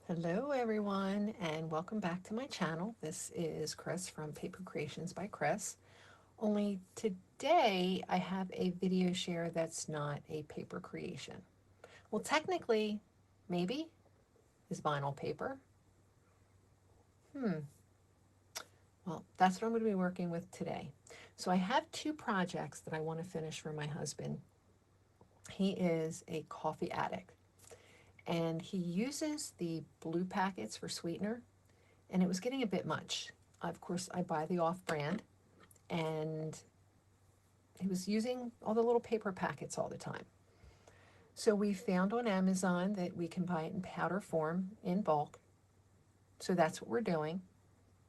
Hello everyone and welcome back to my channel. This is Chris from Paper Creations by Chris. Only today I have a video share that's not a paper creation. Well, technically, maybe is vinyl paper. Well, that's what I'm going to be working with today. So I have two projects that I want to finish for my husband. He is a coffee addict and he uses the blue packets for sweetener, and it was getting a bit much. Of course, I buy the off-brand, and he was using all the little paper packets all the time. So we found on Amazon that we can buy it in powder form in bulk. So that's what we're doing.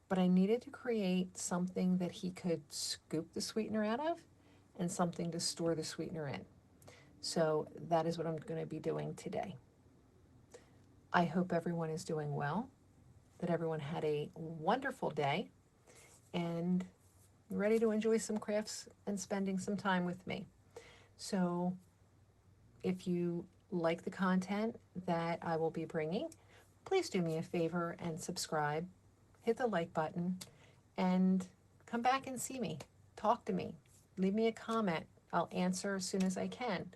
But I needed to create something that he could scoop the sweetener out of and something to store the sweetener in. So that is what I'm going to be doing today. I hope everyone is doing well, that everyone had a wonderful day, and ready to enjoy some crafts and spending some time with me. So if you like the content that I will be bringing, please do me a favor and subscribe, hit the like button, and come back and see me. Talk to me. Leave me a comment. I'll answer as soon as I can.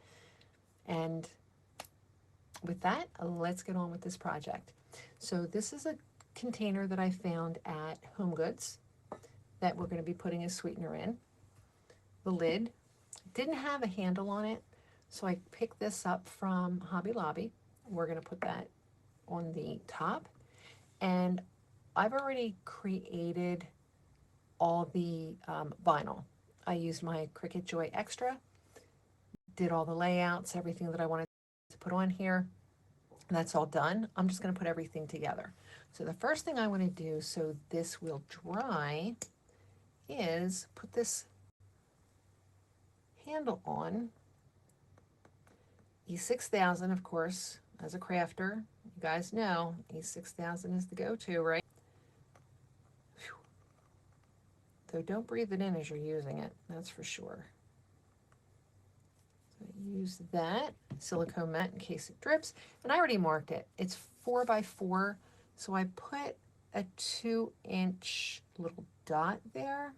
And with that, let's get on with this project. So this is a container that I found at Home Goods that we're going to be putting a sweetener in. The lid didn't have a handle on it, so I picked this up from Hobby Lobby. We're going to put that on the top, and I've already created all the vinyl. I used my Cricut Joy Extra, did all the layouts, everything that I wanted to put on here. That's all done. I'm just going to put everything together. So the first thing I want to do so this will dry is put this handle on. E6000, of course, as a crafter, you guys know E6000 is the go-to, right? Whew. Though don't breathe it in as you're using it, that's for sure. So use that silicone mat in case it drips, and I already marked it. It's 4x4, so I put a 2-inch little dot there.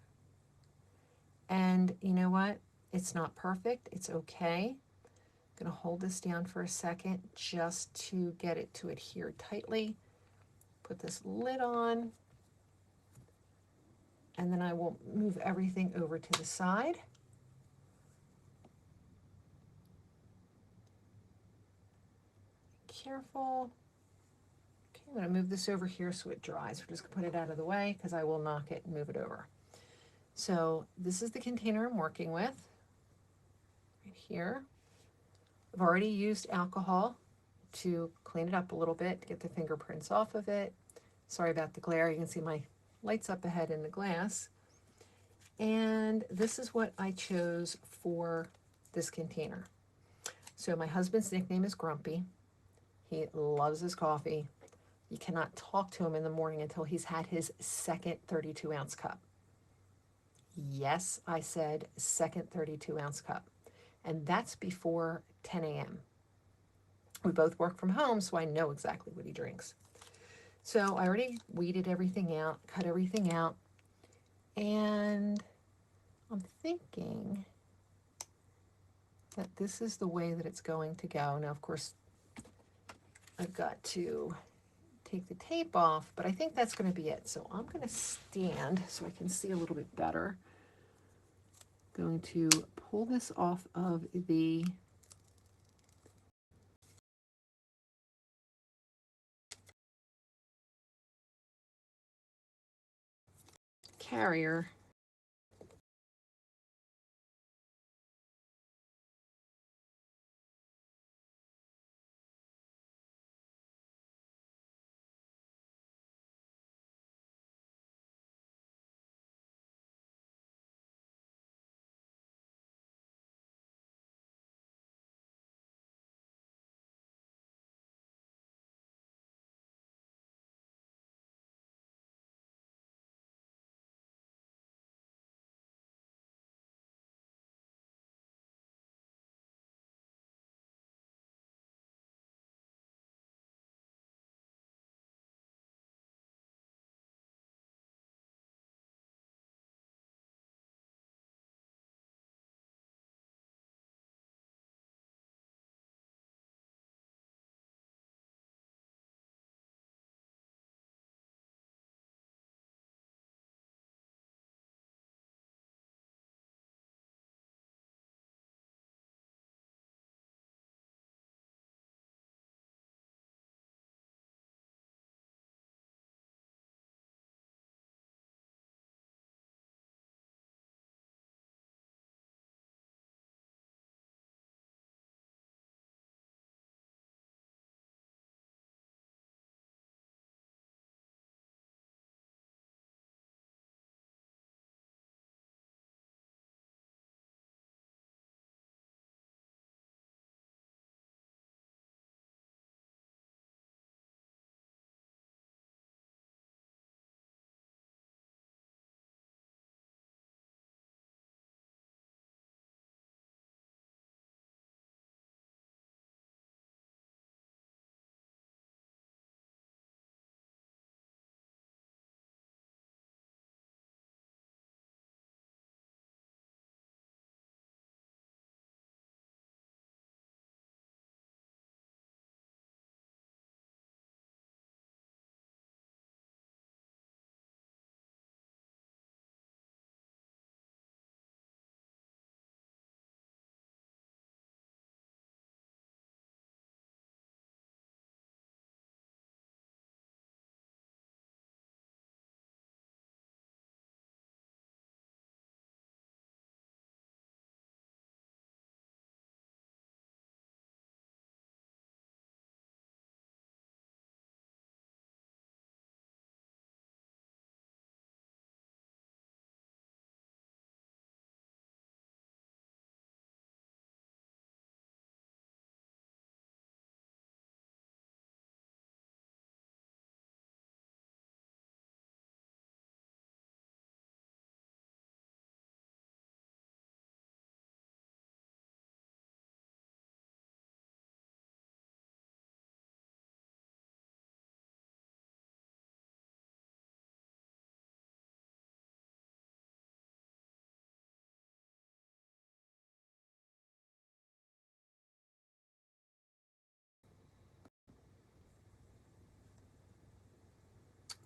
And you know what? It's not perfect. It's okay. I'm going to hold this down for a second just to get it to adhere tightly. Put this lid on, and then I will move everything over to the side. Careful. Okay, I'm going to move this over here so it dries. We're just going to put it out of the way because I will knock it and move it over. So this is the container I'm working with right here. I've already used alcohol to clean it up a little bit to get the fingerprints off of it. Sorry about the glare. You can see my lights up ahead in the glass. And this is what I chose for this container. So my husband's nickname is Grumpy. He loves his coffee. You cannot talk to him in the morning until he's had his second 32-ounce cup. Yes, I said second 32-ounce cup. And that's before 10 a.m. We both work from home, so I know exactly what he drinks. So I already weeded everything out, cut everything out, and I'm thinking that this is the way that it's going to go. Now, of course, I've got to take the tape off, but I think that's going to be it. So I'm going to stand so I can see a little bit better. Going to pull this off of the carrier.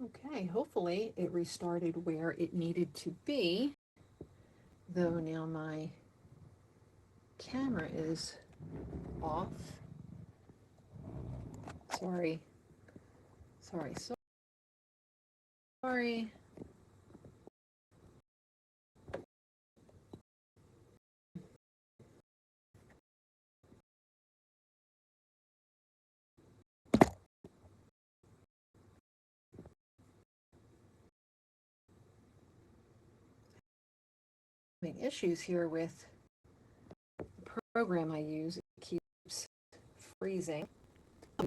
Okay, hopefully it restarted where it needed to be, though now my camera is off. Sorry, sorry, sorry. Having issues here with the program I use. It keeps freezing. I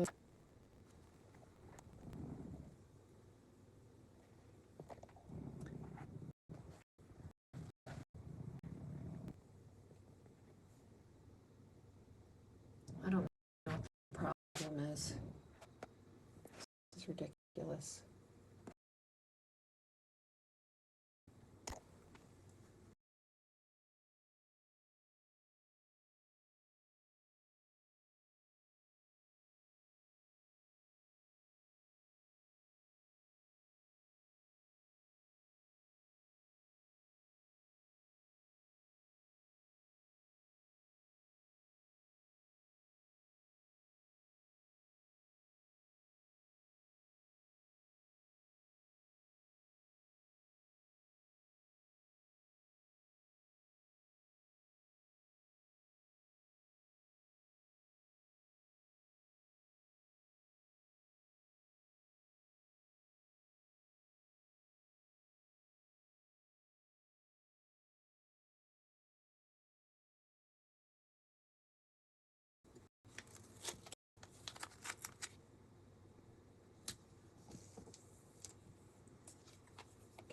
don't know what the problem is. This is ridiculous.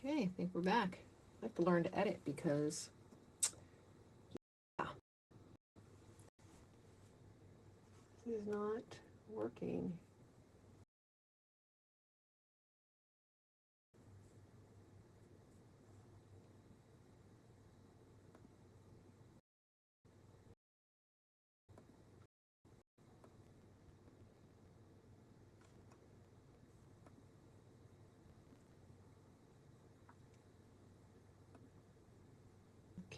Okay, I think we're back. I have to learn to edit because, yeah, this is not working.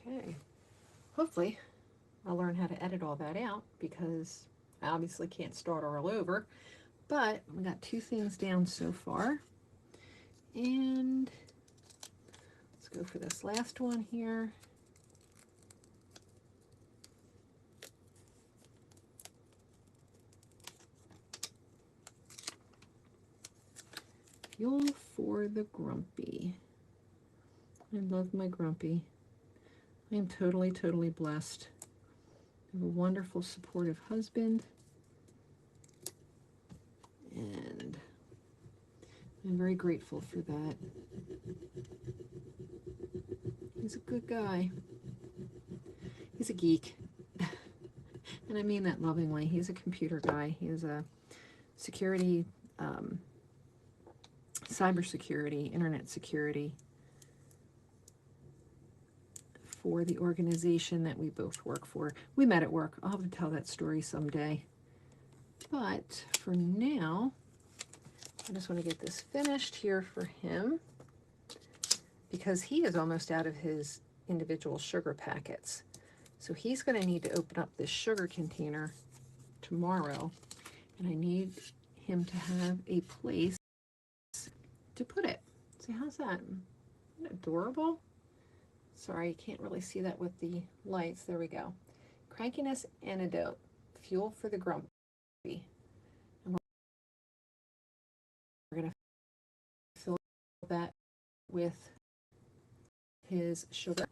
Okay, hopefully I'll learn how to edit all that out because I obviously can't start all over. But we got two things down so far. And let's go for this last one here. Fuel for the Grumpy. I love my Grumpy. I am totally, totally blessed. I have a wonderful, supportive husband. And I'm very grateful for that. He's a good guy. He's a geek. And I mean that lovingly. He's a computer guy. He's a security, cybersecurity, internet security for the organization that we both work for. We met at work. I'll have to tell that story someday. But for now, I just want to get this finished here for him because he is almost out of his individual sugar packets. So he's going to need to open up this sugar container tomorrow, and I need him to have a place to put it. See, how's that? Isn't that adorable? Sorry, you can't really see that with the lights. There we go. Crankiness Antidote, Fuel for the Grumpy. And we're going to fill that with his sugar.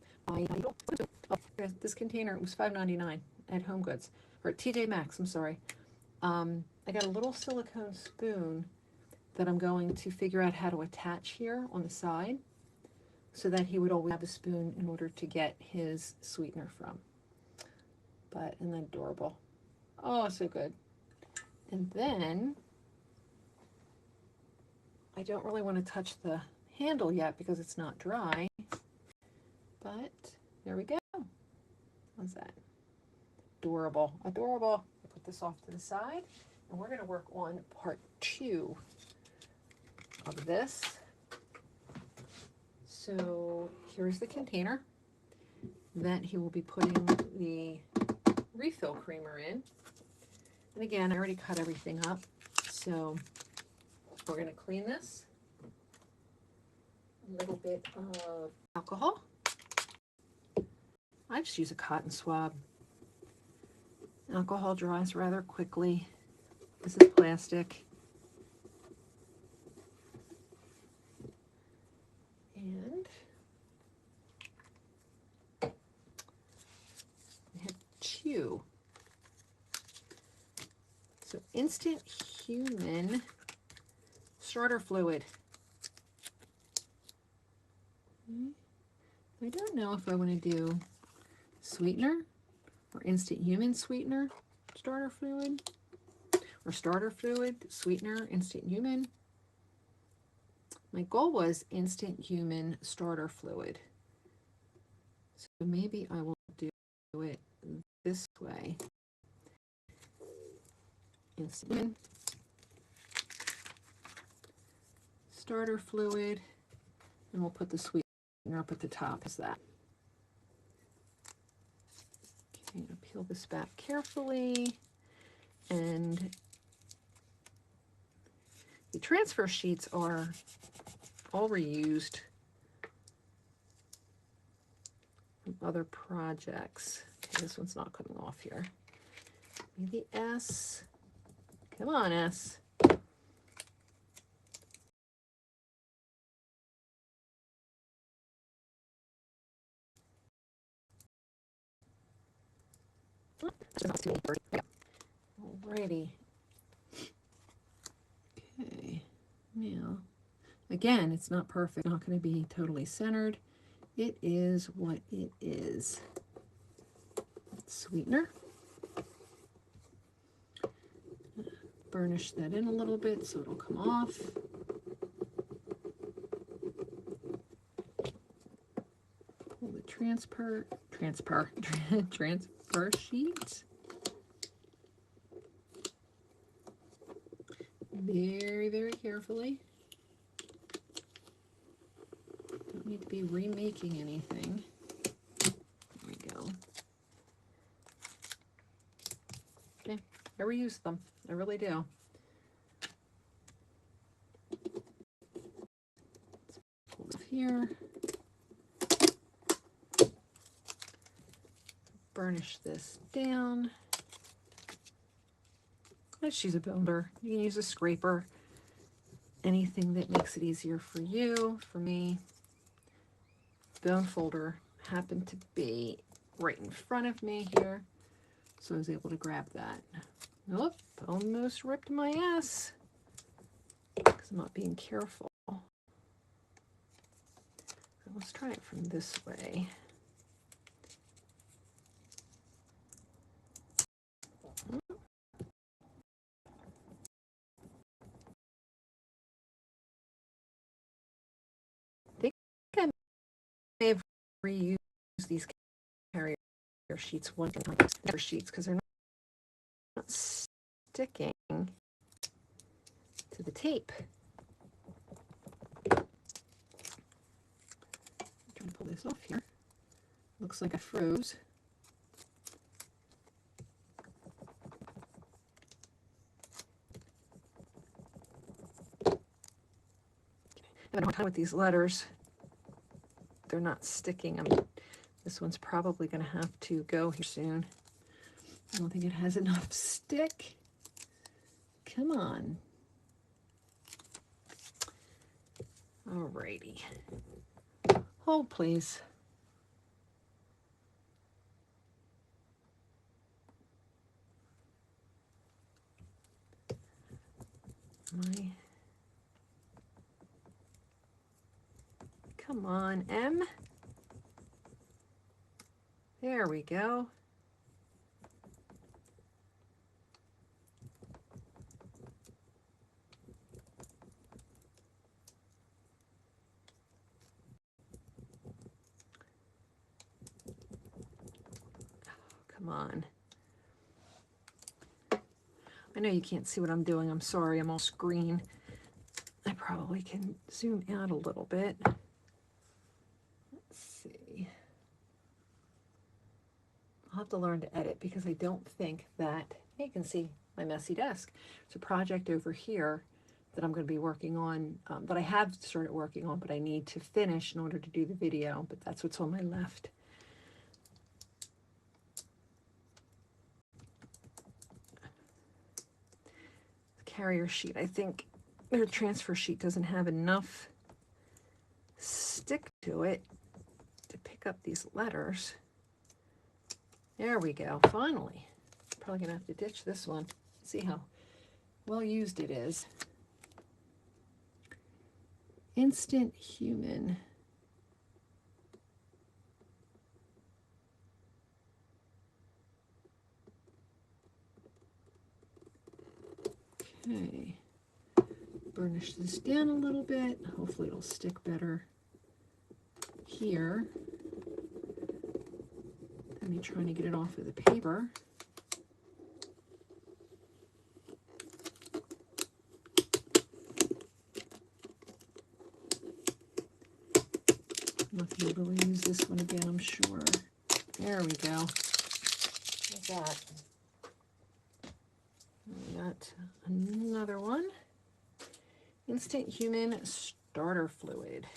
This container was $5.99 at Home Goods, or at TJ Maxx, I'm sorry. I got a little silicone spoon that I'm going to figure out how to attach here on the side so that he would always have a spoon in order to get his sweetener from. But, isn't that adorable? Oh, so good. And then, I don't really want to touch the handle yet because it's not dry, but there we go. How's that? Adorable, adorable. I'll put this off to the side, and we're going to work on part 2 of this. So here's the container that he will be putting the refill creamer in. And again, I already cut everything up, so we're going to clean this. A little bit of alcohol. I just use a cotton swab. Alcohol dries rather quickly. This is plastic. And we have two. So instant human starter fluid. I don't know if I want to do sweetener or instant human sweetener starter fluid, or starter fluid, sweetener, instant human. My goal was instant human starter fluid. So maybe I will do it this way. Instant human starter fluid, and we'll put the sweetener up at the top as that. Okay, I'll peel this back carefully, and the transfer sheets are all reused from other projects. Okay, this one's not coming off here. Maybe S. Come on, S. Alrighty. Okay, now, again, it's not perfect, not going to be totally centered. It is what it is. Sweetener. Burnish that in a little bit so it'll come off. Pull the transfer sheet. Very, very carefully. Don't need to be remaking anything. There we go. Okay, I reuse them. I really do. Let's pull this here. Burnish this down. Let's use a builder. You can use a scraper. Anything that makes it easier for you. For me, bone folder happened to be right in front of me here, so I was able to grab that. Nope, almost ripped my ass because I'm not being careful. So let's try it from this way. I may have reused these carrier sheets one time sheets because they're not sticking to the tape. I'm trying to pull this off here. Looks like I froze. I have a hard time with these letters. They're not sticking. This one's probably going to have to go here soon. I don't think it has enough stick. Come on. Alrighty. Hold, please. Come on, M. There we go. Come on. I know you can't see what I'm doing. I'm sorry, I'm all screen. I probably can zoom out a little bit. Let's see. I'll have to learn to edit because I don't think that, you can see my messy desk. It's a project over here that I'm going to be working on, that I have started working on, but I need to finish in order to do the video, but that's what's on my left. Carrier sheet, I think their transfer sheet doesn't have enough stick to it to pick up these letters. There we go, finally. Probably gonna have to ditch this one. See how well used it is. Instant Human. Okay, burnish this down a little bit. Hopefully it'll stick better here. Me trying to get it off of the paper. I'm not going to be able to use this one again, I'm sure. There we go. Like that. We got another one. Instant Human Starter Fluid.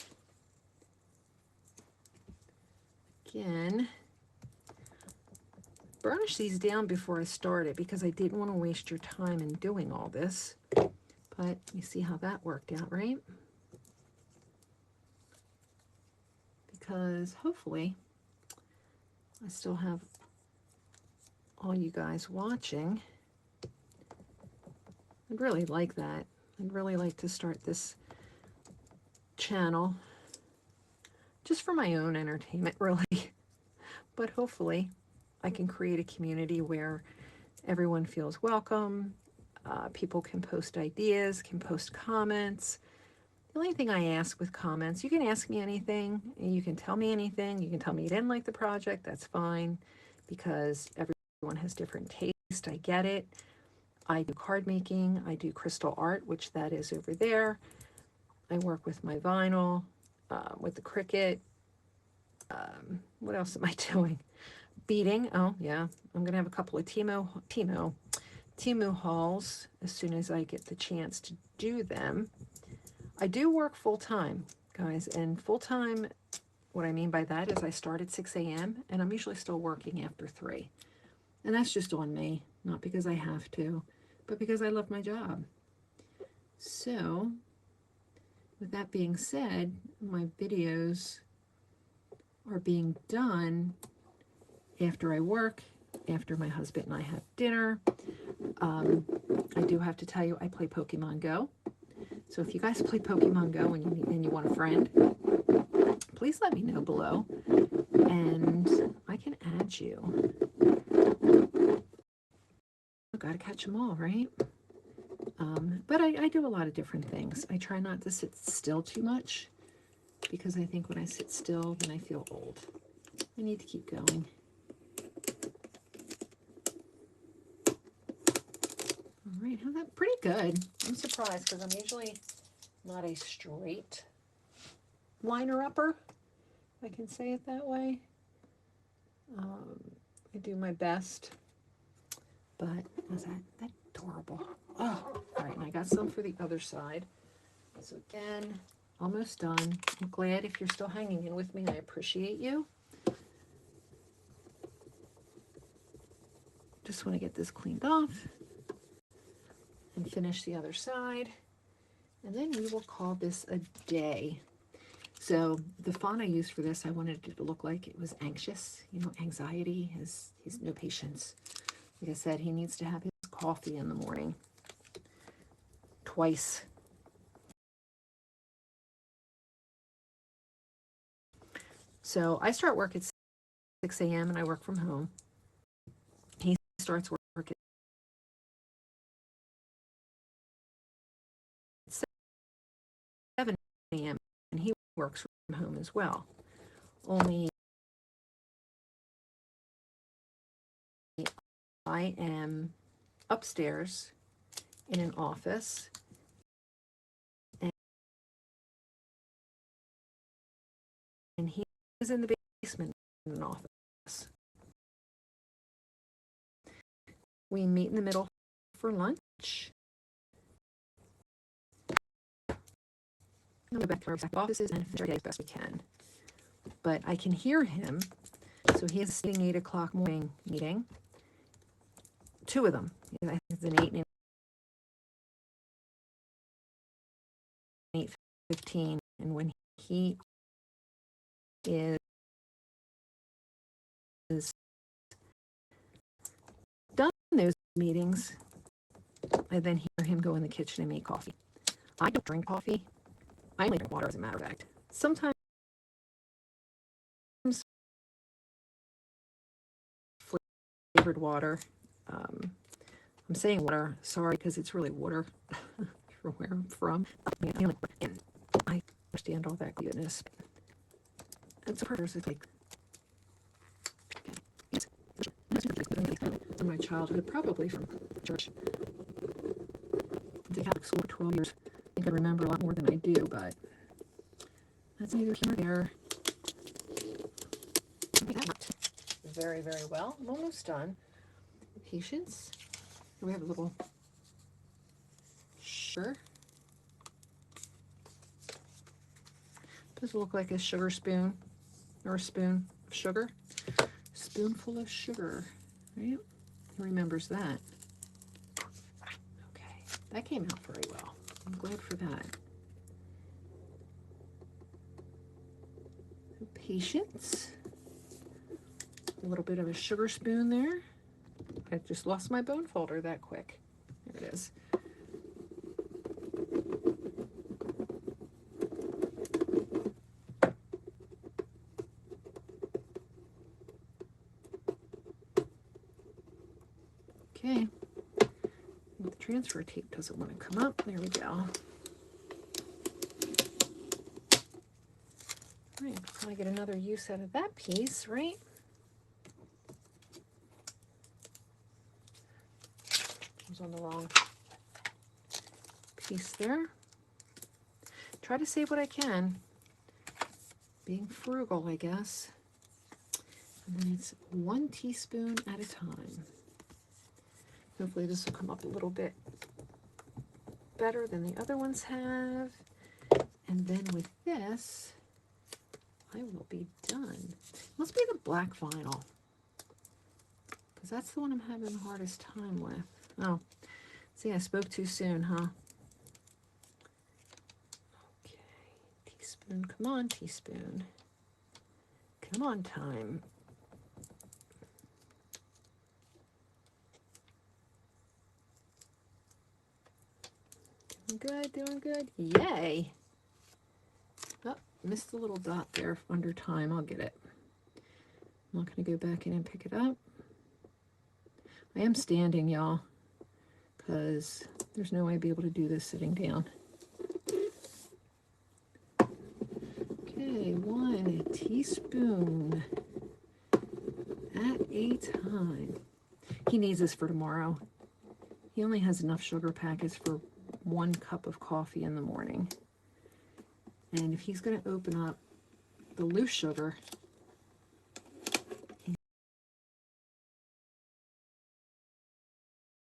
Again, burnish these down before I start it because I didn't want to waste your time in doing all this. But you see how that worked out, right? Because hopefully I still have all you guys watching. I'd really like that. I'd really like to start this channel just for my own entertainment, really. But hopefully I can create a community where everyone feels welcome. People can post ideas, can post comments. The only thing I ask with comments, you can ask me anything, and you can tell me anything. You can tell me you didn't like the project, that's fine, because everyone has different taste. I get it. I do card making, I do crystal art, which that is over there. I work with my vinyl, with the Cricut. What else am I doing? Beading. Oh, yeah. I'm going to have a couple of Temu hauls as soon as I get the chance to do them. I do work full-time, guys, and full-time, what I mean by that is I start at 6 a.m. and I'm usually still working after 3. And that's just on me, not because I have to, but because I love my job. So, with that being said, my videos are being done after I work, after my husband and I have dinner. I do have to tell you, I play Pokemon Go. So if you guys play Pokemon Go and you want a friend, please let me know below, and I can add you. I've got to catch them all, right? But I do a lot of different things. I try not to sit still too much because I think when I sit still, then I feel old. I need to keep going. All right, how's that? Pretty good. I'm surprised because I'm usually not a straight liner-upper, if I can say it that way. I do my best, but is that adorable? Oh, all right, and I got some for the other side. So again, almost done. I'm glad if you're still hanging in with me. I appreciate you. Just want to get this cleaned off and finish the other side. And then we will call this a day. So the font I used for this, I wanted it to look like it was anxious, you know, anxiety. He's no patience. Like I said, he needs to have his coffee in the morning twice. So I start work at 6 a.m. and I work from home. He starts work at 7 a.m. and he works from home as well. Only I am upstairs in an office is in the basement in an office. We meet in the middle for lunch. I'll go back to our offices and finish our day as best we can. But I can hear him. So he has an 8 o'clock morning meeting. 2 of them. I think it's an 8 and 8:15. And when he is done those meetings, I then hear him go in the kitchen and make coffee. I don't drink coffee. I only drink water, as a matter of fact. Sometimes flavored water. I'm saying water, sorry, because it's really water from where I'm from. And I understand all that goodness. And so purpose is like from my childhood, probably from church. The Catholic school for 12 years. I think I remember a lot more than I do, but that's neither here nor there. That worked very, very well. I'm almost done. Patience. We have a little sugar. Does it look like a sugar spoon or a spoon of sugar? Spoonful of sugar, right? He remembers that. Okay, that came out very well. I'm glad for that. Patience. A little bit of a sugar spoon there. I just lost my bone folder that quick. There it is. Okay. The transfer tape doesn't want to come up. There we go. All right, I'll probably get another use out of that piece, right? I was on the wrong piece there. Try to save what I can. Being frugal, I guess. And then it's 1 teaspoon at a time. Hopefully this will come up a little bit better than the other ones have. And then with this, I will be done. Must be the black vinyl, because that's the one I'm having the hardest time with. Oh, see, I spoke too soon, huh? Okay, teaspoon, come on, teaspoon. Come on, time. Doing good, doing good. Yay! Oh, missed a little dot there under time. I'll get it. I'm not going to go back in and pick it up. I am standing, y'all, because there's no way I'd be able to do this sitting down. Okay, 1 teaspoon at a time. He needs this for tomorrow. He only has enough sugar packets for 1 cup of coffee in the morning. And if he's going to open up the loose sugar, he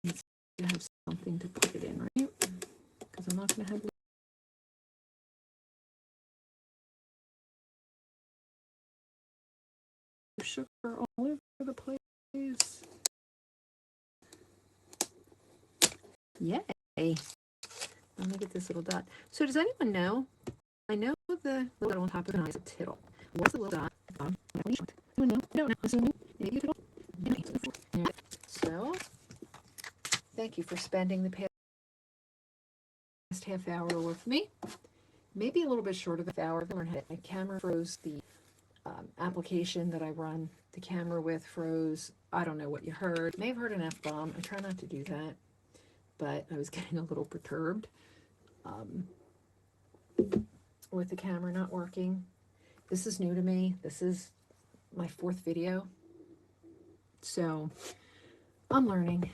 needs to have something to put it in, right? Because I'm not going to have loose sugar all over the place. Yay! Let me get this little dot. So does anyone know? I know the little dot on top of an eye is a tittle. What's the little dot? No, maybe a tittle. So, thank you for spending the past half hour with me. Maybe a little bit short of an hour. My camera froze. The application that I run the camera with froze. I don't know what you heard. May have heard an F-bomb. I try not to do that, but I was getting a little perturbed with the camera not working. This is new to me. This is my 4th video, so I'm learning.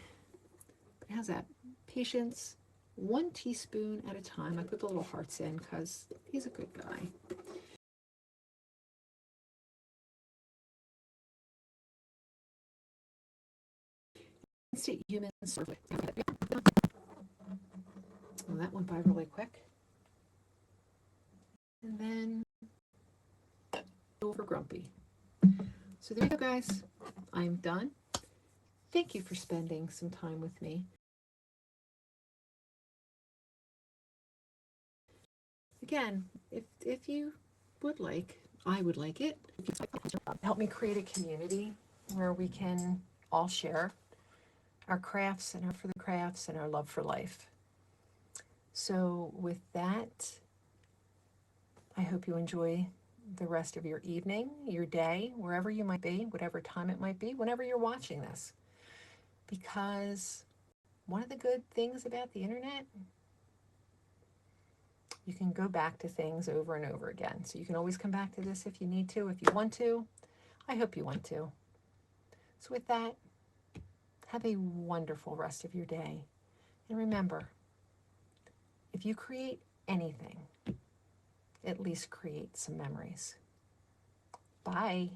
But how's that? Patience. 1 teaspoon at a time. I put the little hearts in because he's a good guy. See humans serve with. Well, that went by really quick. And then over grumpy. So there you go, guys. I'm done. Thank you for spending some time with me. Again, if you would like, I would like it. Help me create a community where we can all share our crafts and our for the crafts and our love for life. So with that, I hope you enjoy the rest of your evening, your day, wherever you might be, whatever time it might be, whenever you're watching this. Because one of the good things about the internet, you can go back to things over and over again. So you can always come back to this if you need to, if you want to. I hope you want to. So with that, have a wonderful rest of your day. And remember, if you create anything, at least create some memories. Bye.